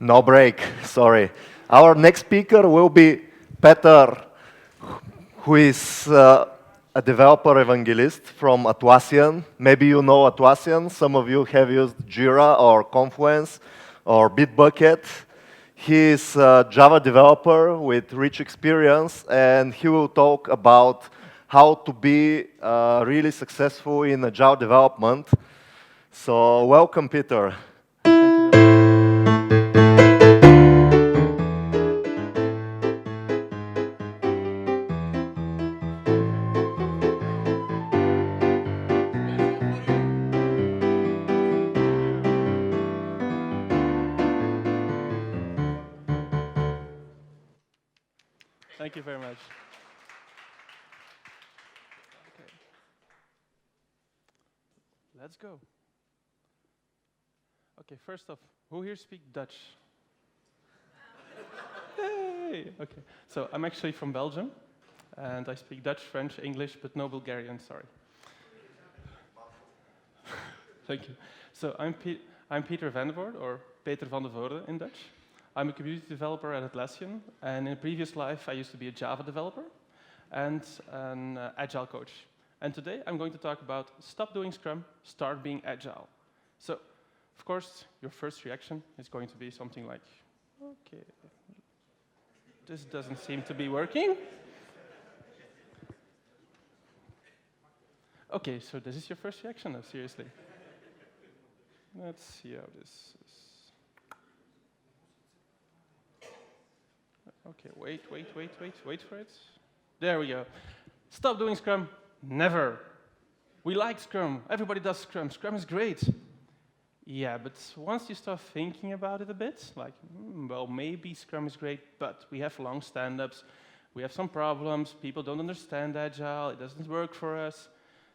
No break, sorry. Our next speaker will be Peter, who is a developer evangelist from Atlassian. Maybe you know Atlassian. Some of you have used Jira or Confluence or Bitbucket. He is a Java developer with rich experience, and he will talk about how to be really successful in Agile development. So welcome, Peter. Thank you very much. Okay. Let's go. Okay, first off, who here speaks Dutch? Hey! Okay, so I'm actually from Belgium, and I speak Dutch, French, English, but no Bulgarian, sorry. Thank you. So I'm Peter van der Voorde, or Peter van der Voorde in Dutch. I'm a community developer at Atlassian, and in a previous life, I used to be a Java developer and an Agile coach. And today, I'm going to talk about stop doing Scrum, start being Agile. So, of course, your first reaction is going to be something like, okay, this doesn't seem to be working. Okay, so this is your first reaction, no, seriously. Let's see how this is. Okay, wait for it. There we go. Stop doing Scrum, never. We like Scrum, everybody does Scrum. Scrum is great. Yeah, but once you start thinking about it a bit, like, well, maybe Scrum is great, but we have long stand-ups, we have some problems, people don't understand Agile, it doesn't work for us.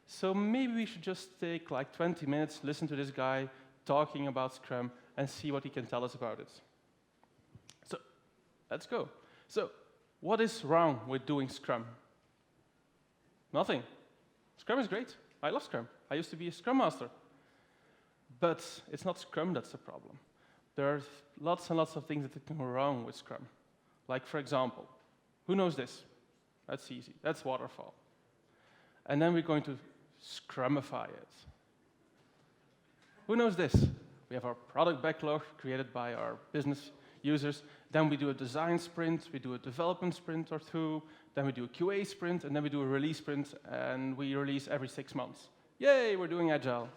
So maybe we should just take like 20 minutes, listen to this guy talking about Scrum, and see what he can tell us about it. So, let's go. So, what is wrong with doing Scrum? Nothing. Scrum is great. I love Scrum. I used to be a Scrum Master. But it's not Scrum that's the problem. There are lots and lots of things that can go wrong with Scrum. Like, for example, who knows this? That's easy. That's waterfall. And then we're going to Scrumify it. Who knows this? We have our product backlog created by our business users. Then we do a design sprint, we do a development sprint or two, then we do a QA sprint, and then we do a release sprint, and we release every 6 months. Yay, we're doing Agile.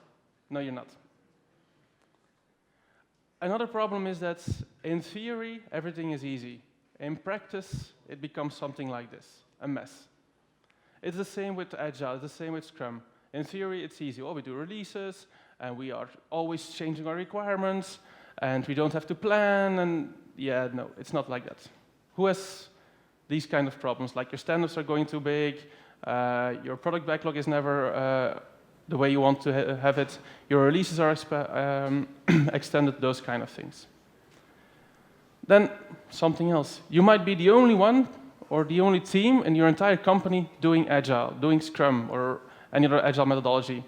No, you're not. Another problem is that in theory, everything is easy. In practice, it becomes something like this, a mess. It's the same with Agile, it's the same with Scrum. In theory, it's easy. Oh, we do releases, and we are always changing our requirements, and we don't have to plan, and yeah, no, it's not like that. Who has these kind of problems? Like your stand-ups are going too big, your product backlog is never the way you want to have it, your releases are extended, those kind of things. Then, something else. You might be the only one or the only team in your entire company doing Agile, doing Scrum, or any other Agile methodology.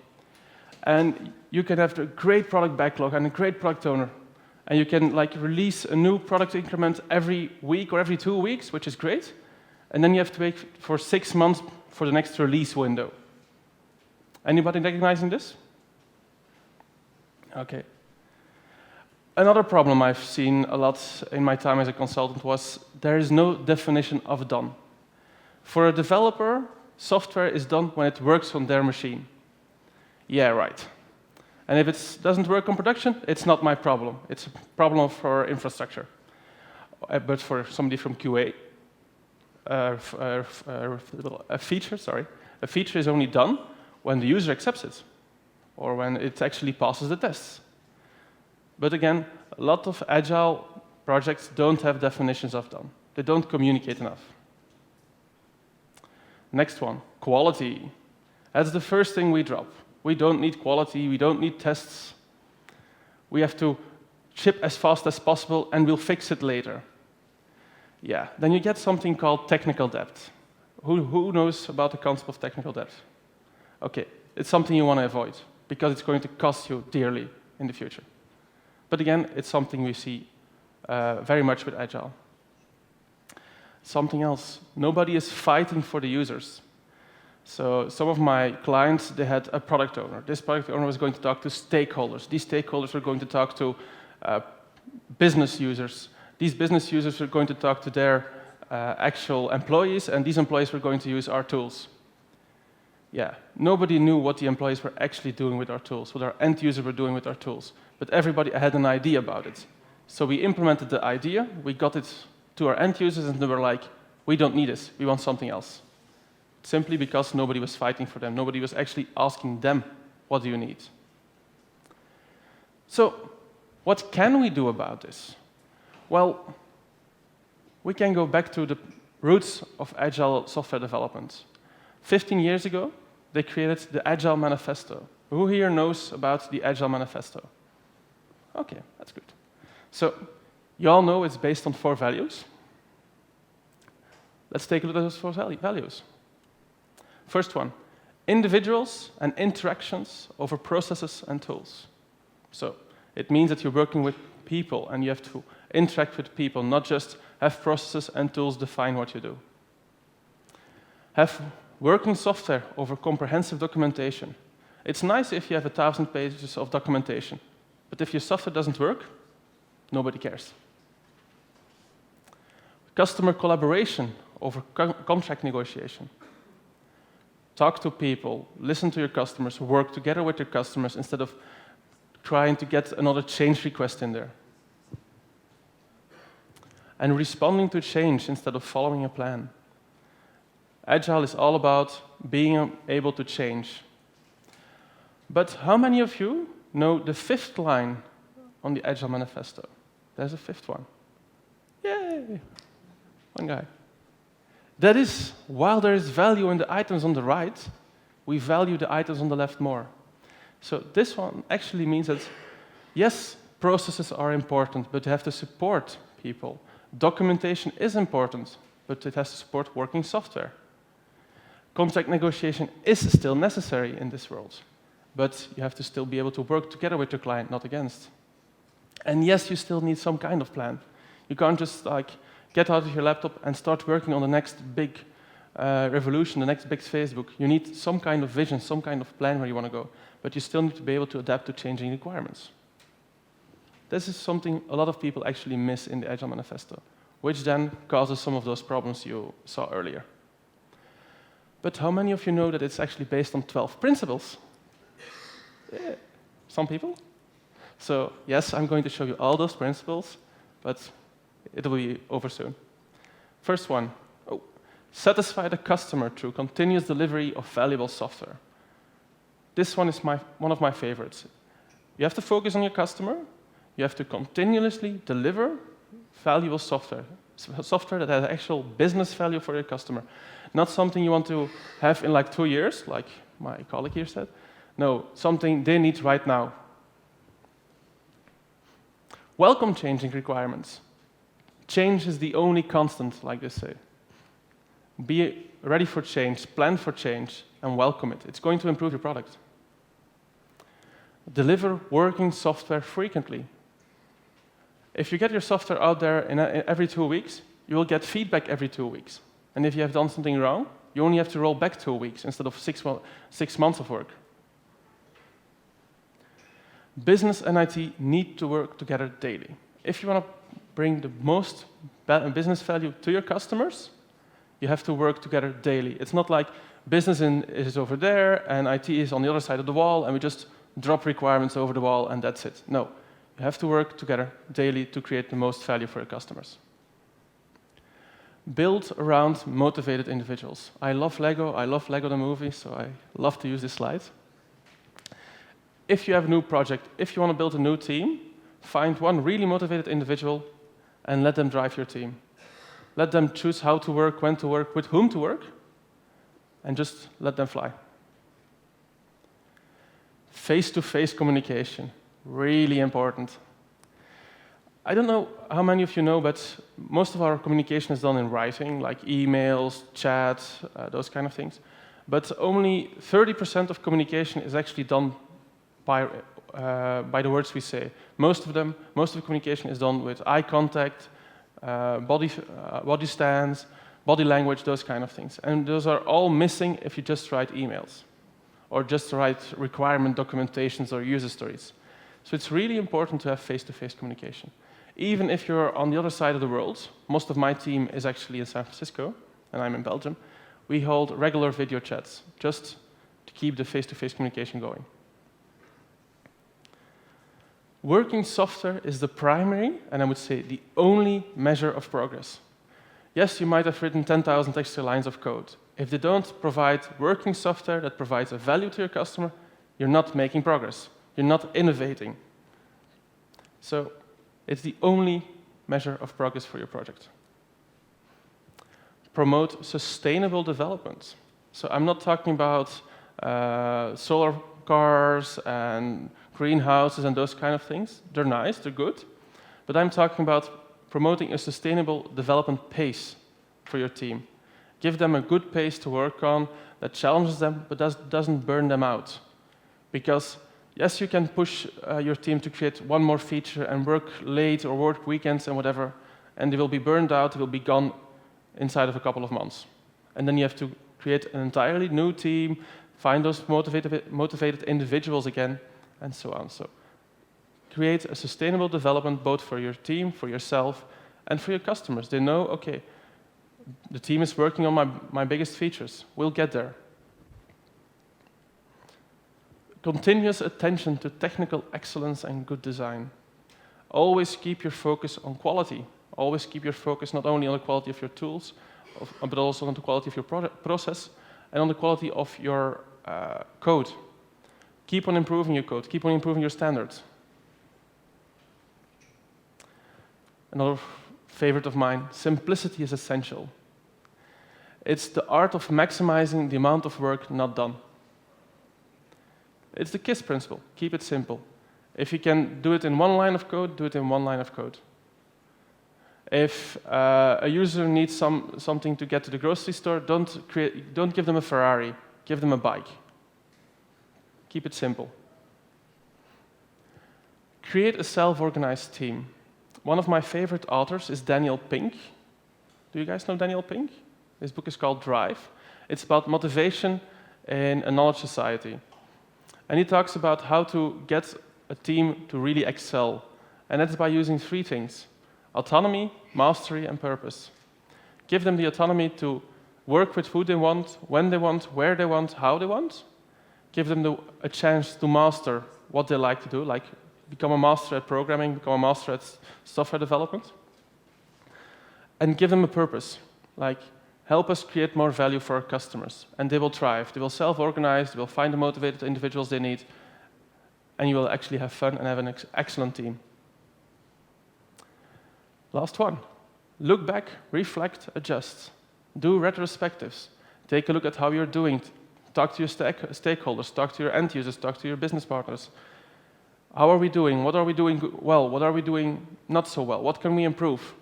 And you can have a great product backlog and a great product owner. And you can like release a new product increment every week or every 2 weeks, which is great. And then you have to wait for 6 months for the next release window. Anybody recognizing this? Okay. Another problem I've seen a lot in my time as a consultant was there is no definition of done. For a developer, software is done when it works on their machine. Yeah, right. And if it doesn't work on production, it's not my problem. It's a problem for infrastructure. But for somebody from QA, a feature is only done when the user accepts it, or when it actually passes the tests. But again, a lot of Agile projects don't have definitions of done. They don't communicate enough. Next one, quality. That's the first thing we drop. We don't need quality, we don't need tests. We have to ship as fast as possible and we'll fix it later. Yeah, then you get something called technical debt. Who knows about the concept of technical debt? Okay, it's something you want to avoid because it's going to cost you dearly in the future. But again, it's something we see very much with Agile. Something else, nobody is fighting for the users. So some of my clients, they had a product owner. This product owner was going to talk to stakeholders. These stakeholders were going to talk to business users. These business users were going to talk to their actual employees, and these employees were going to use our tools. Yeah, nobody knew what the employees were actually doing with our tools, what our end users were doing with our tools. But everybody had an idea about it. So we implemented the idea, we got it to our end users, and they were like, we don't need this, we want something else. Simply because nobody was fighting for them. Nobody was actually asking them, what do you need? So, what can we do about this? Well, we can go back to the roots of Agile software development. 15 years ago, they created the Agile Manifesto. Who here knows about the Agile Manifesto? Okay, that's good. So, you all know it's based on 4 values. Let's take a look at those 4 values. First one, individuals and interactions over processes and tools. So it means that you're working with people and you have to interact with people, not just have processes and tools define what you do. Have working software over comprehensive documentation. It's nice if you have 1,000 pages of documentation, but if your software doesn't work, nobody cares. Customer collaboration over contract negotiation. Talk to people, listen to your customers, work together with your customers instead of trying to get another change request in there. And responding to change instead of following a plan. Agile is all about being able to change. But how many of you know the 5th line on the Agile Manifesto? There's a 5th one. Yay! One guy. That is, while there is value in the items on the right, we value the items on the left more. So this one actually means that, yes, processes are important, but they have to support people. Documentation is important, but it has to support working software. Contract negotiation is still necessary in this world, but you have to still be able to work together with your client, not against. And yes, you still need some kind of plan. You can't just get out of your laptop and start working on the next big revolution, the next big Facebook. You need some kind of vision, some kind of plan where you want to go. But you still need to be able to adapt to changing requirements. This is something a lot of people actually miss in the Agile Manifesto, which then causes some of those problems you saw earlier. But how many of you know that it's actually based on 12 principles? Yeah. Some people? So yes, I'm going to show you all those principles, but it'll be over soon. First one, satisfy the customer through continuous delivery of valuable software. This one is one of my favorites. You have to focus on your customer. You have to continuously deliver valuable software, software that has actual business value for your customer. Not something you want to have in like 2 years, like my colleague here said. No, something they need right now. Welcome changing requirements. Change is the only constant, like they say. Be ready for change, plan for change, and welcome it. It's going to improve your product. Deliver working software frequently. If you get your software out there every 2 weeks, you will get feedback every 2 weeks. And if you have done something wrong, you only have to roll back 2 weeks instead of 6 months of work. Business and IT need to work together daily. If you want to bring the most business value to your customers, you have to work together daily. It's not like business is over there and IT is on the other side of the wall and we just drop requirements over the wall and that's it. No, you have to work together daily to create the most value for your customers. Build around motivated individuals. I love Lego the movie, so I love to use this slide. If you have a new project, if you want to build a new team, find one really motivated individual and let them drive your team. Let them choose how to work, when to work, with whom to work, and just let them fly. Face-to-face communication, really important. I don't know how many of you know, but most of our communication is done in writing, like emails, chat, those kind of things. But only 30% of communication is actually done by the words we say. Most of the communication is done with eye contact, body stance, body language, those kind of things. And those are all missing if you just write emails or just write requirement documentations or user stories. So it's really important to have face-to-face communication. Even if you're on the other side of the world, most of my team is actually in San Francisco, and I'm in Belgium, we hold regular video chats just to keep the face-to-face communication going. Working software is the primary, and I would say the only measure of progress. Yes, you might have written 10,000 extra lines of code. If they don't provide working software that provides a value to your customer, you're not making progress. You're not innovating. So it's the only measure of progress for your project. Promote sustainable development. So I'm not talking about solar cars and greenhouses and those kind of things. They're nice, they're good. But I'm talking about promoting a sustainable development pace for your team. Give them a good pace to work on that challenges them, but doesn't burn them out. Because yes, you can push your team to create one more feature and work late or work weekends and whatever, and they will be burned out, they will be gone inside of a couple of months. And then you have to create an entirely new team, find those motivated individuals again, and so on. So create a sustainable development both for your team, for yourself, and for your customers. They know, okay, the team is working on my biggest features. We'll get there. Continuous attention to technical excellence and good design. Always keep your focus on quality. Always keep your focus not only on the quality of your tools, but also on the quality of your process and on the quality of your code. Keep on improving your code. Keep on improving your standards. Another favorite of mine, simplicity is essential. It's the art of maximizing the amount of work not done. It's the KISS principle. Keep it simple. If you can do it in one line of code, do it in one line of code. If a user needs something to get to the grocery store, don't give them a Ferrari, give them a bike. Keep it simple. Create a self-organized team. One of my favorite authors is Daniel Pink. Do you guys know Daniel Pink? His book is called Drive. It's about motivation in a knowledge society. And he talks about how to get a team to really excel. And that's by using three things: autonomy, mastery, and purpose. Give them the autonomy to work with who they want, when they want, where they want, how they want. Give them a chance to master what they like to do, like become a master at programming, become a master at software development. And give them a purpose, like help us create more value for our customers. And they will thrive. They will self-organize, they will find the motivated individuals they need, and you will actually have fun and have an excellent team. Last one. Look back, reflect, adjust. Do retrospectives. Take a look at how you're doing. Talk to your stakeholders, talk to your end users, talk to your business partners. How are we doing? What are we doing well? What are we doing not so well? What can we improve?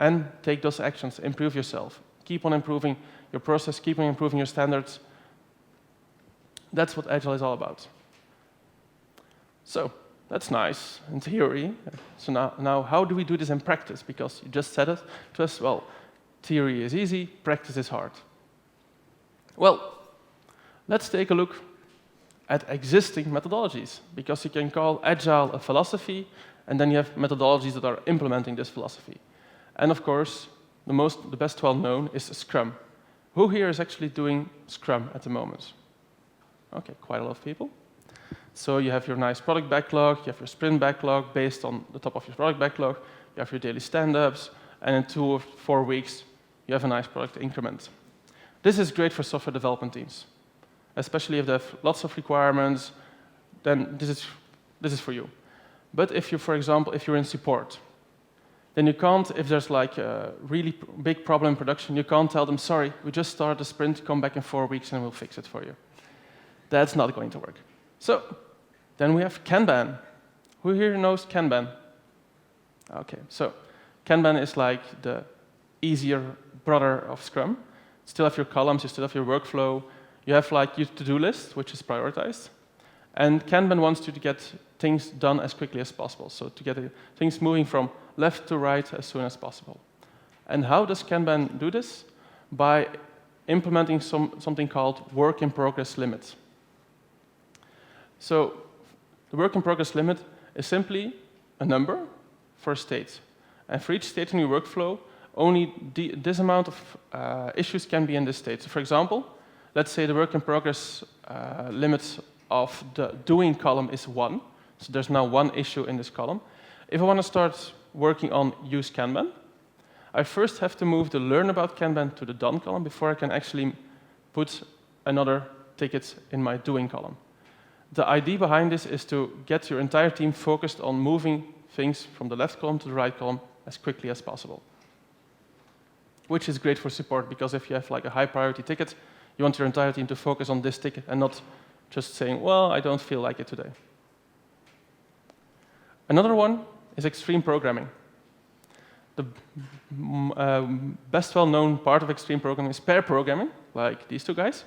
And take those actions. Improve yourself. Keep on improving your process. Keep on improving your standards. That's what Agile is all about. So that's nice in theory. So now how do we do this in practice? Because you just said it to us. Well, theory is easy. Practice is hard. Well, let's take a look at existing methodologies, because you can call Agile a philosophy, and then you have methodologies that are implementing this philosophy. And of course, the best well-known is Scrum. Who here is actually doing Scrum at the moment? Okay, quite a lot of people. So you have your nice product backlog, you have your sprint backlog based on the top of your product backlog, you have your daily stand-ups, and in 2 or 4 weeks, you have a nice product increment. This is great for software development teams, especially if they have lots of requirements, then this is for you. But if you, for example, if you're in support, then you can't, if there's like a really big problem in production, you can't tell them, sorry, we just started the sprint, come back in 4 weeks and we'll fix it for you. That's not going to work. So, then we have Kanban. Who here knows Kanban? Okay, so Kanban is like the easier brother of Scrum. Still have your columns, you still have your workflow, you have like your to-do list, which is prioritized. And Kanban wants you to get things done as quickly as possible, so to get things moving from left to right as soon as possible. And how does Kanban do this? By implementing something called work-in-progress limit. So the work-in-progress limit is simply a number for a state. And for each state in your workflow, only this amount of issues can be in this state. So for example, let's say the work-in-progress limit of the doing column is 1. So there's now 1 issue in this column. If I want to start working on use Kanban, I first have to move the learn about Kanban to the done column before I can actually put another ticket in my doing column. The idea behind this is to get your entire team focused on moving things from the left column to the right column as quickly as possible. Which is great for support, because if you have like a high priority ticket, you want your entire team to focus on this ticket and not just saying, well, I don't feel like it today. Another one is extreme programming. The best well-known part of extreme programming is pair programming, like these two guys.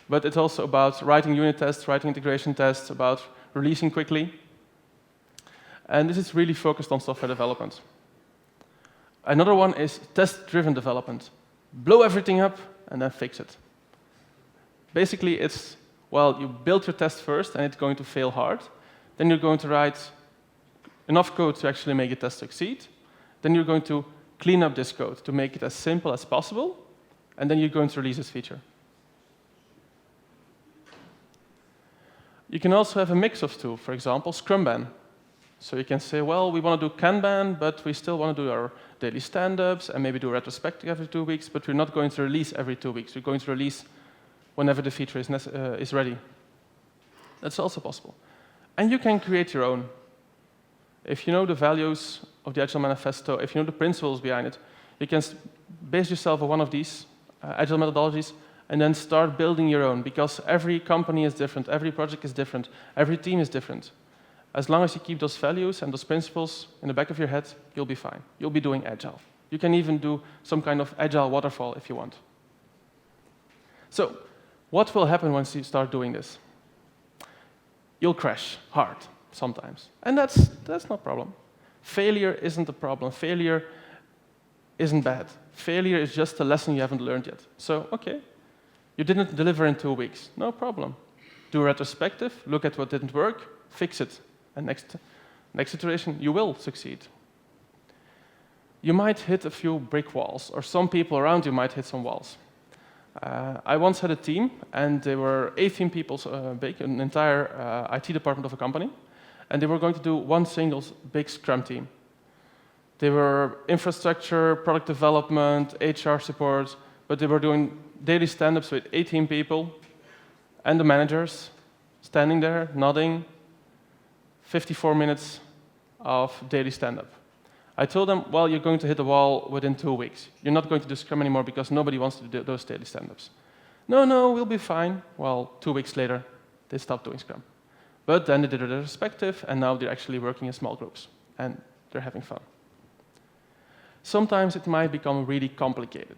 But it's also about writing unit tests, writing integration tests, about releasing quickly. And this is really focused on software development. Another one is test-driven development. Blow everything up and then fix it. Basically, it's, well, you build your test first and it's going to fail hard. Then you're going to write enough code to actually make a test succeed. Then you're going to clean up this code to make it as simple as possible. And then you're going to release this feature. You can also have a mix of two. For example, Scrumban. So you can say, well, we want to do Kanban, but we still want to do our daily stand-ups and maybe do a retrospective every 2 weeks, but we're not going to release every 2 weeks. We're going to release whenever the feature is ready. That's also possible. And you can create your own. If you know the values of the Agile Manifesto, if you know the principles behind it, you can base yourself on one of these Agile methodologies and then start building your own, because every company is different, every project is different, every team is different. As long as you keep those values and those principles in the back of your head, you'll be fine. You'll be doing Agile. You can even do some kind of Agile waterfall if you want. So, what will happen once you start doing this? You'll crash hard sometimes. And that's no problem. Failure isn't a problem. Failure isn't bad. Failure is just a lesson you haven't learned yet. So, okay, you didn't deliver in 2 weeks. No problem. Do a retrospective, look at what didn't work, fix it. And next iteration, you will succeed. You might hit a few brick walls, or some people around you might hit some walls. I once had a team, and they were 18 people big, an entire IT department of a company, and they were going to do one single big Scrum team. They were infrastructure, product development, HR support, but they were doing daily stand-ups with 18 people, and the managers standing there, nodding, 54 minutes of daily stand-up. I told them, well, you're going to hit a wall within 2 weeks. You're not going to do Scrum anymore because nobody wants to do those daily stand-ups. No, we'll be fine. Well, 2 weeks later, they stopped doing Scrum. But then they did a retrospective, and now they're actually working in small groups, and they're having fun. Sometimes it might become really complicated.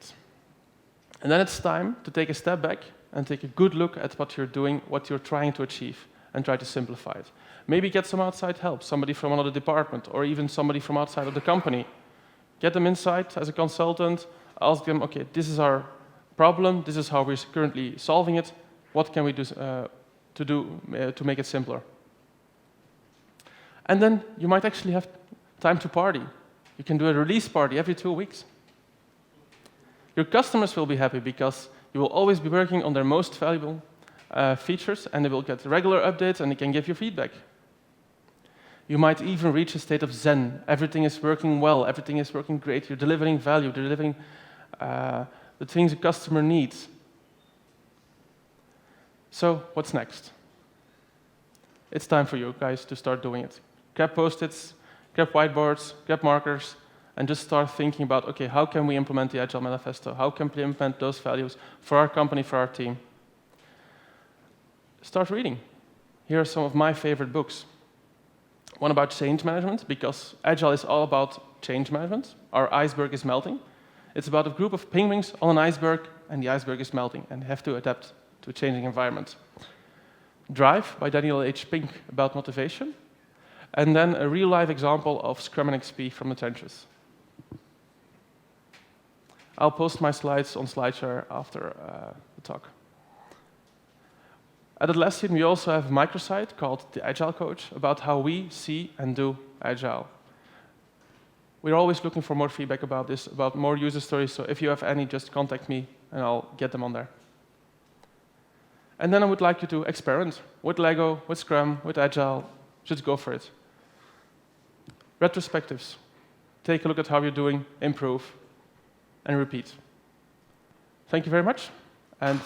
And then it's time to take a step back and take a good look at what you're doing, what you're trying to achieve, and try to simplify it. Maybe get some outside help, somebody from another department, or even somebody from outside of the company. Get them inside as a consultant, ask them, okay, this is our problem, this is how we're currently solving it, what can we do to make it simpler? And then you might actually have time to party. You can do a release party every 2 weeks. Your customers will be happy because you will always be working on their most valuable features, and they will get regular updates, and they can give you feedback. You might even reach a state of Zen. Everything is working well, everything is working great, you're delivering value, you're delivering the things a customer needs. So, what's next? It's time for you guys to start doing it. Grab Post-its, grab whiteboards, grab markers, and just start thinking about, okay, how can we implement the Agile Manifesto? How can we implement those values for our company, for our team? Start reading. Here are some of my favorite books. One about change management, because Agile is all about change management. Our iceberg is melting. It's about a group of penguins on an iceberg, and the iceberg is melting, and they have to adapt to a changing environment. Drive by Daniel H. Pink about motivation, and then a real-life example of Scrum and XP from the trenches. I'll post my slides on SlideShare after the talk. At Atlassian, we also have a microsite called the Agile Coach about how we see and do Agile. We're always looking for more feedback about this, about more user stories, so if you have any, just contact me and I'll get them on there. And then I would like you to experiment with Lego, with Scrum, with Agile. Just go for it. Retrospectives. Take a look at how you're doing, improve, and repeat. Thank you very much, and